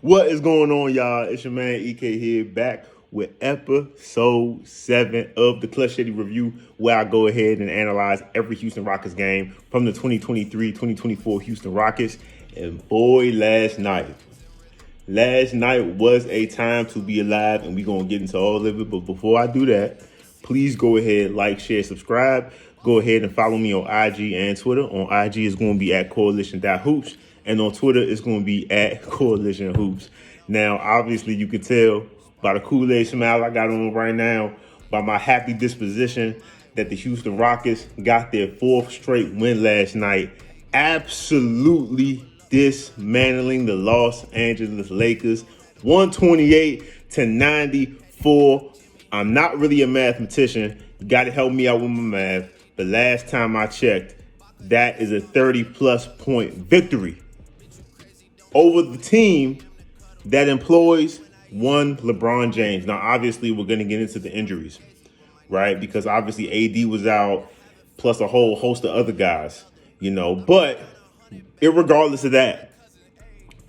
What is going on, y'all? It's your man EK here, back with episode 7 of the Clutch Shady Review, where I go ahead and analyze every Houston Rockets game from the 2023-2024 Houston Rockets. And boy, last night was a time to be alive, and we're going to get into all of it. But before I do that, please go ahead, like, share, subscribe. Go ahead and follow me on IG and Twitter. On IG, it's going to be at coalition.hoops. And on Twitter, it's going to be at Coalition Hoops. Now, obviously, you can tell by the Kool-Aid smile I got on right now, by my happy disposition, that the Houston Rockets got their 4th straight win last night, absolutely dismantling the Los Angeles Lakers, 128-94. I'm not really a mathematician. You got to help me out with my math. The last time I checked, that is a 30-plus point victory over the team that employs one LeBron James. Now, obviously, we're going to get into the injuries, right? Because obviously AD was out, plus a whole host of other guys, But irregardless of that,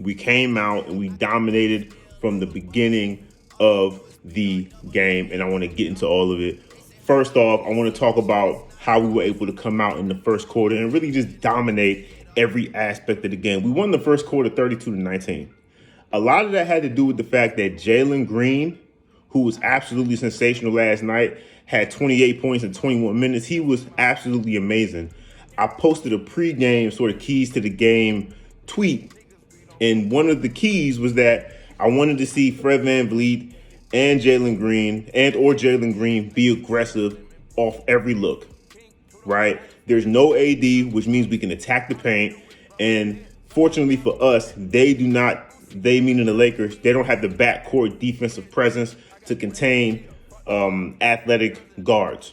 we came out and we dominated from the beginning of the game, and I want to get into all of it. First off, I want to talk about how we were able to come out in the first quarter and really just dominate every aspect of the game. We won the first quarter 32-19. A lot of that had to do with the fact that Jalen Green, who was absolutely sensational last night, had 28 points in 21 minutes. He was absolutely amazing. I posted a pregame sort of keys to the game tweet, and one of the keys was that I wanted to see Fred VanVleet and Jalen Green be aggressive off every look, right? There's no AD, which means we can attack the paint. And fortunately for us, they meaning the Lakers, they don't have the backcourt defensive presence to contain athletic guards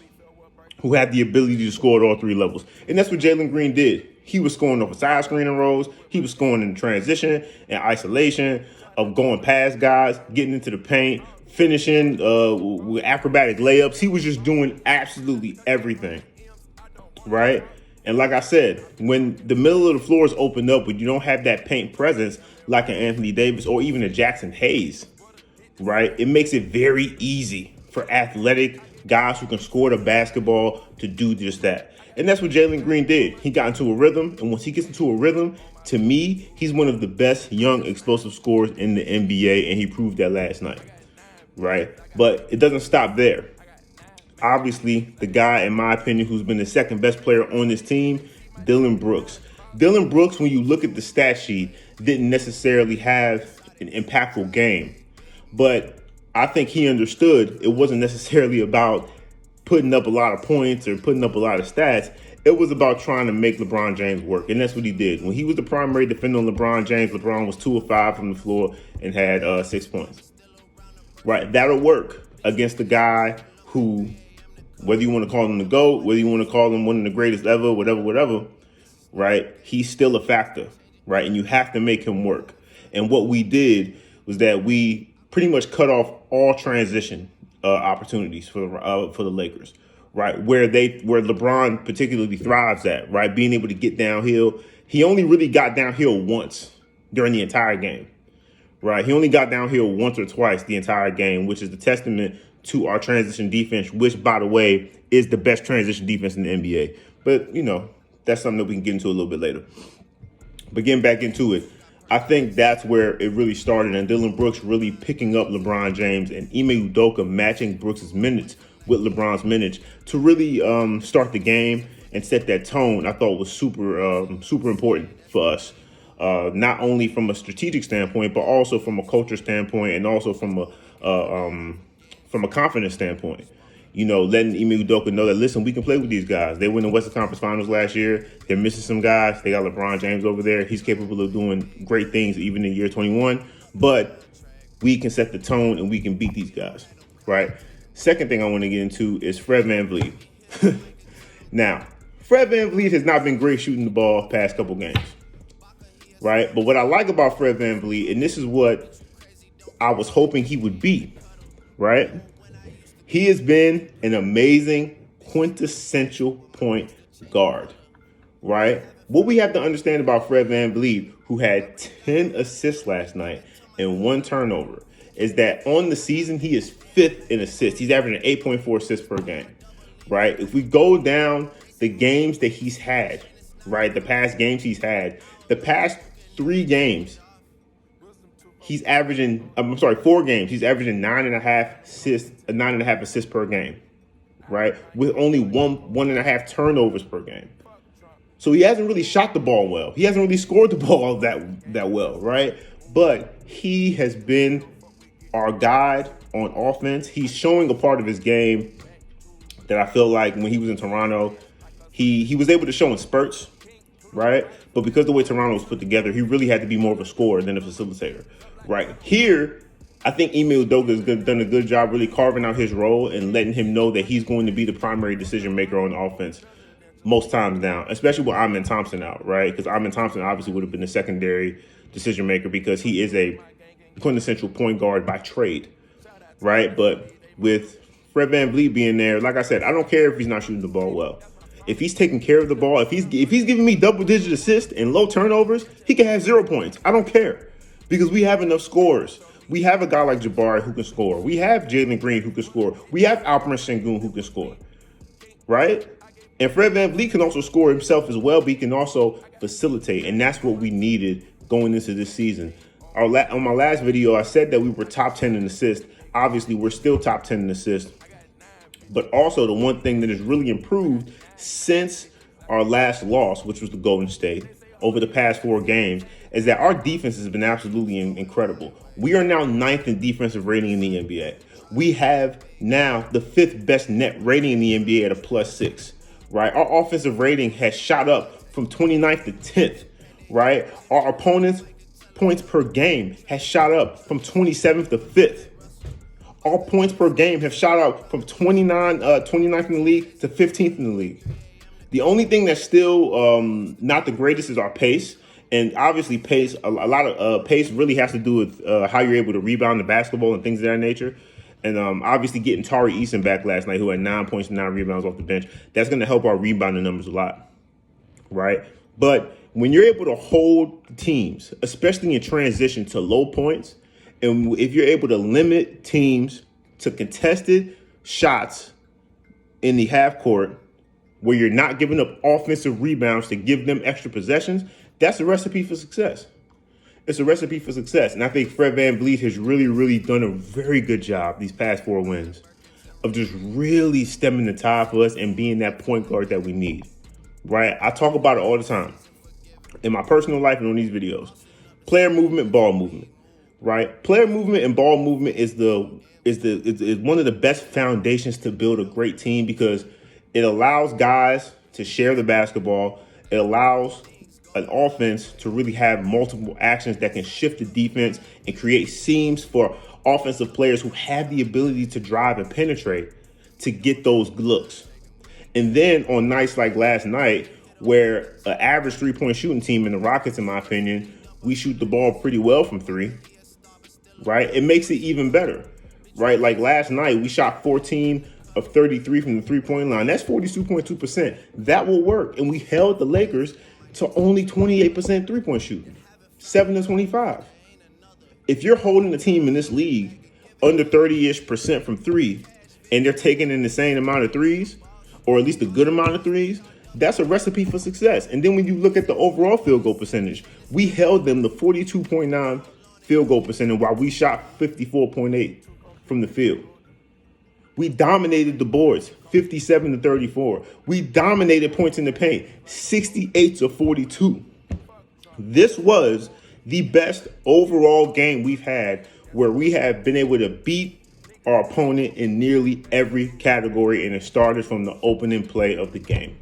who have the ability to score at all 3 levels. And that's what Jalen Green did. He was scoring off of side screen and rolls. He was scoring in transition and isolation, of going past guys, getting into the paint, finishing with acrobatic layups. He was just doing absolutely everything, right? And like I said, when the middle of the floor is opened up, when you don't have that paint presence like an Anthony Davis or even a Jackson Hayes, right, it makes it very easy for athletic guys who can score the basketball to do just that. And that's what Jalen Green did. He got into a rhythm, and once he gets into a rhythm, to me, he's one of the best young explosive scorers in the NBA, and he proved that last night, right? But it doesn't stop there. Obviously, the guy, in my opinion, who's been the second best player on this team, Dillon Brooks. Dillon Brooks, when you look at the stat sheet, didn't necessarily have an impactful game. But I think he understood it wasn't necessarily about putting up a lot of points or putting up a lot of stats. It was about trying to make LeBron James work, and that's what he did. When he was the primary defender on LeBron James, LeBron was 2 of 5 from the floor and had 6 points. Right, that'll work against a guy who, whether you want to call him the GOAT, whether you want to call him one of the greatest ever, whatever, right? He's still a factor, right? And you have to make him work. And what we did was that we pretty much cut off all transition opportunities for the Lakers, right? Where LeBron particularly thrives at, right? Being able to get downhill. He only really got downhill once during the entire game, right? He only got downhill once or twice the entire game, which is the testament to our transition defense, which, by the way, is the best transition defense in the NBA. But, that's something that we can get into a little bit later. But getting back into it, I think that's where it really started, and Dillon Brooks really picking up LeBron James and Ime Udoka matching Brooks' minutes with LeBron's minutes to really start the game and set that tone. I thought was super important for us, not only from a strategic standpoint, but also from a culture standpoint, and also from a confidence standpoint. Letting Ime Udoka know that, listen, we can play with these guys. They won the Western Conference Finals last year. They're missing some guys. They got LeBron James over there. He's capable of doing great things even in year 21. But we can set the tone and we can beat these guys, right? Second thing I want to get into is Fred VanVleet. Now, Fred VanVleet has not been great shooting the ball past couple games, right? But what I like about Fred VanVleet, and this is what I was hoping he would be, right? He has been an amazing quintessential point guard, right? What we have to understand about Fred VanVleet, who had 10 assists last night and 1 turnover, is that on the season, he is 5th in assists. He's averaging 8.4 assists per game, right? If we go down the games that he's had, right, the past games he's had, the past 3 games, he's averaging, 4 games, he's averaging 9.5 assists per game, right? With only 1.5 turnovers per game. So he hasn't really shot the ball well. He hasn't really scored the ball that well, right? But he has been our guide on offense. He's showing a part of his game that I feel like when he was in Toronto, he was able to show in spurts, right? But because the way Toronto was put together, he really had to be more of a scorer than a facilitator, right? Here, I think Ime Udoka has done a good job really carving out his role and letting him know that he's going to be the primary decision maker on offense most times now, especially with Amen Thompson out, right? Because Amen Thompson obviously would have been the secondary decision maker because he is a quintessential point guard by trade, right? But with Fred VanVleet being there, like I said, I don't care if he's not shooting the ball well. If he's taking care of the ball, if he's giving me double-digit assists and low turnovers, he can have 0 points. I don't care because we have enough scorers. We have a guy like Jabari who can score. We have Jalen Green who can score. We have Alperen Sengun who can score, right? And Fred VanVleet can also score himself as well, but he can also facilitate, and that's what we needed going into this season. On my last video, I said that we were top 10 in assists. Obviously, we're still top 10 in assists. But also, the one thing that has really improved since our last loss, which was the Golden State, over the past 4 games, is that our defense has been absolutely incredible. We are now 9th in defensive rating in the NBA. We have now the 5th best net rating in the NBA at a +6. Right, our offensive rating has shot up from 29th to 10th, right? Our opponents' points per game has shot up from 27th to 5th. Our points per game have shot up from 29th in the league to 15th in the league. The only thing that's still not the greatest is our pace. And obviously pace, a lot of pace really has to do with how you're able to rebound the basketball and things of that nature. And obviously getting Tari Eason back last night, who had 9 points and 9 rebounds off the bench, that's going to help our rebounding numbers a lot, right? But when you're able to hold teams, especially in transition to low points, and if you're able to limit teams to contested shots in the half court where you're not giving up offensive rebounds to give them extra possessions, that's a recipe for success. It's a recipe for success. And I think Fred VanVleet has really, really done a very good job these past 4 wins of just really stemming the tide for us and being that point guard that we need, right? I talk about it all the time in my personal life and on these videos. Player movement, ball movement, right? Player movement and ball movement is one of the best foundations to build a great team because it allows guys to share the basketball. It allows an offense to really have multiple actions that can shift the defense and create seams for offensive players who have the ability to drive and penetrate to get those looks. And then on nights like last night, where an average 3-point shooting team in the Rockets, in my opinion, we shoot the ball pretty well from 3, right? It makes it even better, right? Like last night, we shot 14 of 33 from the 3-point line. That's 42.2%. That will work. And we held the Lakers to only 28% 3-point shooting, 7 to 25. If you're holding a team in this league under 30-ish% from 3, and they're taking in the same amount of threes, or at least a good amount of threes, that's a recipe for success. And then when you look at the overall field goal percentage, we held them to 42.9 field goal percentage while we shot 54.8 from the field. We dominated the boards, 57 to 34. We dominated points in the paint, 68 to 42. This was the best overall game we've had where we have been able to beat our opponent in nearly every category, and it started from the opening play of the game.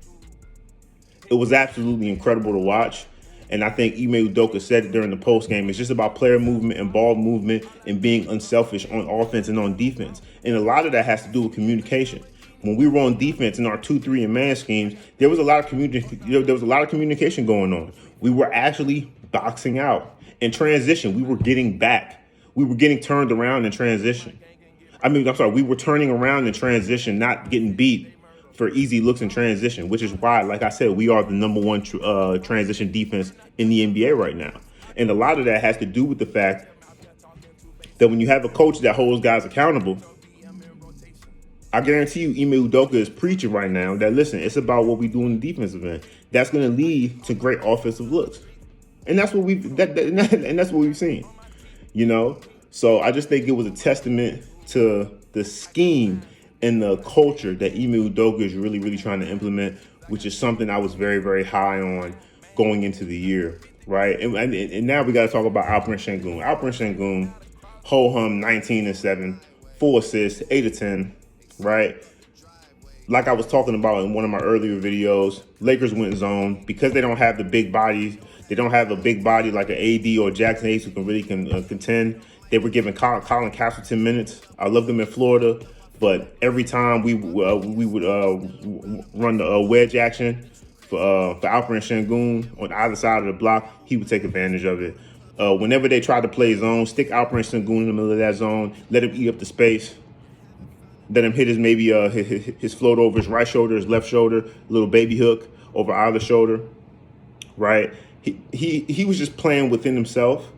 It was absolutely incredible to watch. And I think Ime Udoka said it during the post game. It's just about player movement and ball movement and being unselfish on offense and on defense. And a lot of that has to do with communication. When we were on defense in our 2-3 and man schemes, there was a lot of communication going on. We were actually boxing out in transition. We were getting back. We were getting turned around in transition. We were turning around in transition, not getting beat for easy looks in transition, which is why, like I said, we are the number one transition defense in the NBA right now. And a lot of that has to do with the fact that when you have a coach that holds guys accountable, I guarantee you Ime Udoka is preaching right now that, listen, it's about what we do in the defensive end. That's going to lead to great offensive looks. And that's what we've seen, you know? So I just think it was a testament to the scheme and the culture that Ime Udoka is really, really trying to implement, which is something I was very, very high on going into the year, right? And now we got to talk about Alperen Sengun. Alperen Sengun, ho-hum, 19-7, 4 assists, 8-10, right? Like I was talking about in one of my earlier videos, Lakers went zone because they don't have the big bodies. They don't have a big body like an AD or Jackson Hayes who can really contend. They were giving Colin Castleton minutes. I loved them in Florida, but every time we would run the wedge action for Alperen Sengun on either side of the block, he would take advantage of it. Whenever they tried to play zone, stick Alperen Sengun in the middle of that zone, let him eat up the space. Let him hit his float over his right shoulder, his left shoulder, little baby hook over either shoulder, right? He was just playing within himself,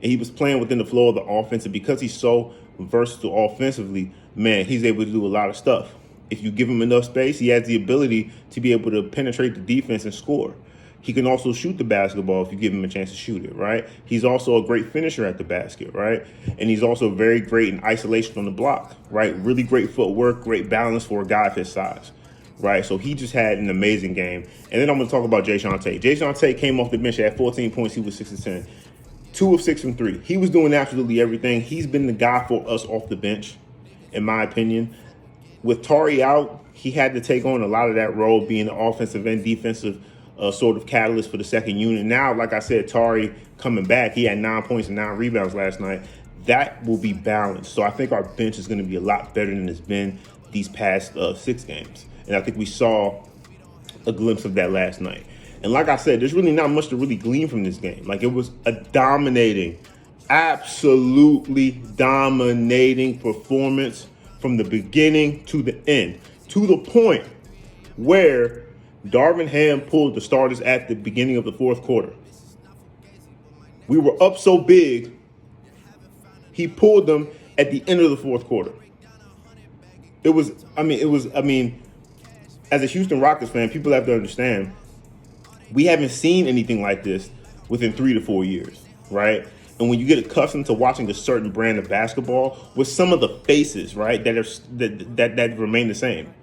and he was playing within the flow of the offense. And because he's so versatile offensively, man, he's able to do a lot of stuff. If you give him enough space, he has the ability to be able to penetrate the defense and score. He can also shoot the basketball if you give him a chance to shoot it, right? He's also a great finisher at the basket, right? And he's also very great in isolation on the block, right? Really great footwork, great balance for a guy of his size, right? So he just had an amazing game. And then I'm going to talk about Jae'Sean Tate. Jae'Sean Tate came off the bench at 14 points. He was 6-10, 2 of 6 from 3. He was doing absolutely everything. He's been the guy for us off the bench, in my opinion. With Tari out, he had to take on a lot of that role, being the offensive and defensive sort of catalyst for the second unit. Now, like I said, Tari coming back, he had 9 points and 9 rebounds last night. That will be balanced. So I think our bench is going to be a lot better than it's been these past 6 games. And I think we saw a glimpse of that last night. And like I said, there's really not much to really glean from this game. Like, it was a dominating, absolutely dominating performance from the beginning to the end, to the point where Darvin Ham pulled the starters at the beginning of the fourth quarter. We were up so big, he pulled them at the end of the fourth quarter. As a Houston Rockets fan, people have to understand, we haven't seen anything like this within 3 to 4 years, right? And when you get accustomed to watching a certain brand of basketball with some of the faces, right, that remain the same,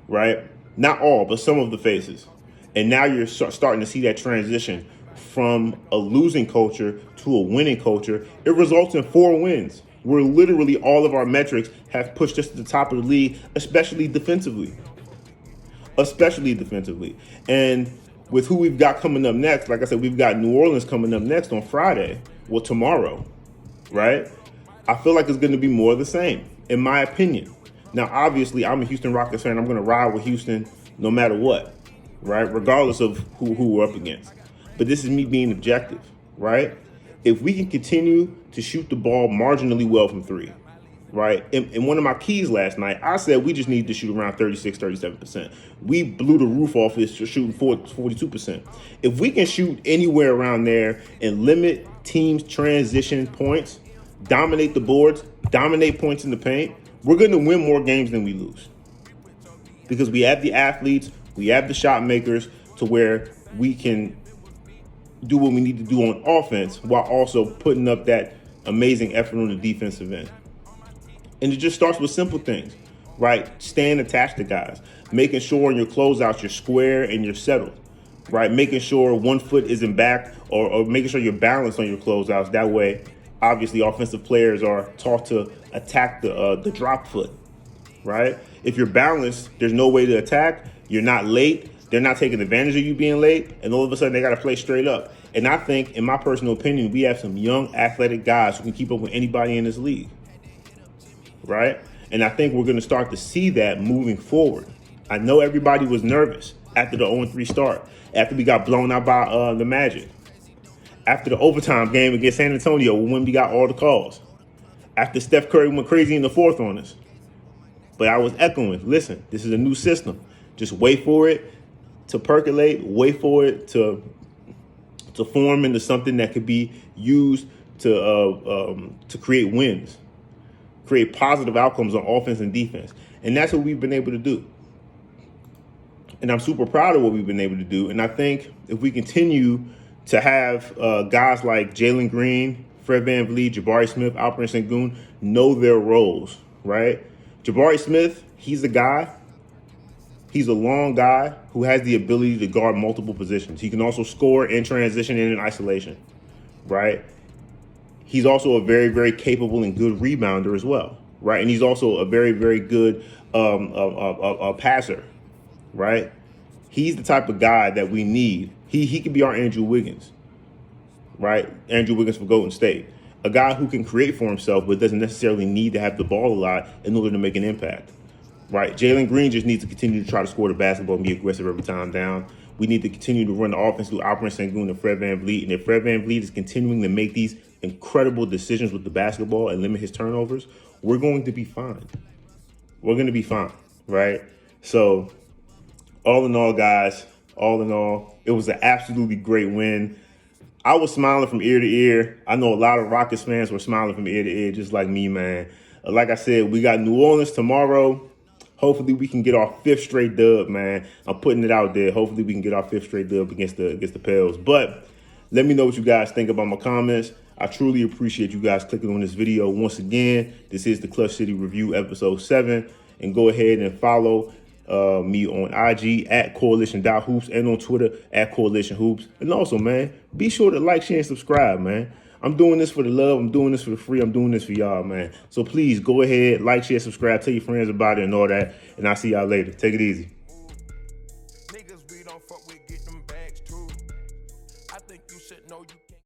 right? Not all, but some of the faces. And now you're starting to see that transition from a losing culture to a winning culture. It results in 4 wins, where literally all of our metrics have pushed us to the top of the league, especially defensively. And with who we've got coming up next, like I said, we've got New Orleans coming up next on Friday, well, tomorrow, right? I feel like it's going to be more of the same, in my opinion. Now, obviously, I'm a Houston Rockets fan. I'm going to ride with Houston no matter what, right? Regardless of who we're up against. But this is me being objective, right? If we can continue to shoot the ball marginally well from 3, right? And one of my keys last night, I said we just need to shoot around 36, 37%. We blew the roof off this shooting 42%. If we can shoot anywhere around there and limit teams' transition points, dominate the boards, dominate points in the paint, we're going to win more games than we lose. Because we have the athletes, we have the shot makers to where we can do what we need to do on offense while also putting up that amazing effort on the defensive end. And it just starts with simple things, right? Staying attached to guys, making sure in your closeouts you're square and you're settled, right? Making sure one foot isn't back or making sure you're balanced on your closeouts. That way, obviously, offensive players are taught to attack the drop foot, right? If you're balanced, there's no way to attack. You're not late. They're not taking advantage of you being late. And all of a sudden, they got to play straight up. And I think, in my personal opinion, we have some young, athletic guys who can keep up with anybody in this league, right? And I think we're going to start to see that moving forward. I know everybody was nervous after the 0-3 start, after we got blown out by the Magic, after the overtime game against San Antonio when we got all the calls, after Steph Curry went crazy in the fourth on us. But I was echoing, listen, this is a new system. Just wait for it to percolate, wait for it to form into something that could be used to create wins, create positive outcomes on offense and defense. And that's what we've been able to do. And I'm super proud of what we've been able to do. And I think if we continue to have guys like Jalen Green, Fred VanVleet, Jabari Smith, Alperen Sengun know their roles, right? Jabari Smith, he's a guy. He's a long guy who has the ability to guard multiple positions. He can also score in transition and in isolation, right? He's also a very, very capable and good rebounder as well, right? And he's also a very, very good passer, right? He's the type of guy that we need. He could be our Andrew Wiggins, right? Andrew Wiggins for Golden State. A guy who can create for himself but doesn't necessarily need to have the ball a lot in order to make an impact. Right, Jalen Green just needs to continue to try to score the basketball and be aggressive every time down. We need to continue to run the offense through Alperen Sengun and Fred VanVleet. And if Fred VanVleet is continuing to make these incredible decisions with the basketball and limit his turnovers, we're going to be fine. We're going to be fine, right? So, all in all, guys, all in all, it was an absolutely great win. I was smiling from ear to ear. I know a lot of Rockets fans were smiling from ear to ear, just like me, man. Like I said, we got New Orleans tomorrow. Hopefully we can get our 5th straight dub, man. I'm putting it out there. Hopefully we can get our 5th straight dub against the Pels. But let me know what you guys think about my comments. I truly appreciate you guys clicking on this video. Once again, this is the Clutch City Review episode 7. And go ahead and follow me on IG at coalition.hoops and on Twitter at coalitionhoops. And also, man, be sure to like, share, and subscribe, man. I'm doing this for the love. I'm doing this for the free. I'm doing this for y'all, man. So please go ahead, like, share, subscribe, tell your friends about it and all that. And I'll see y'all later. Take it easy. Niggas we don't fuck with, get them bags too. I think you should know you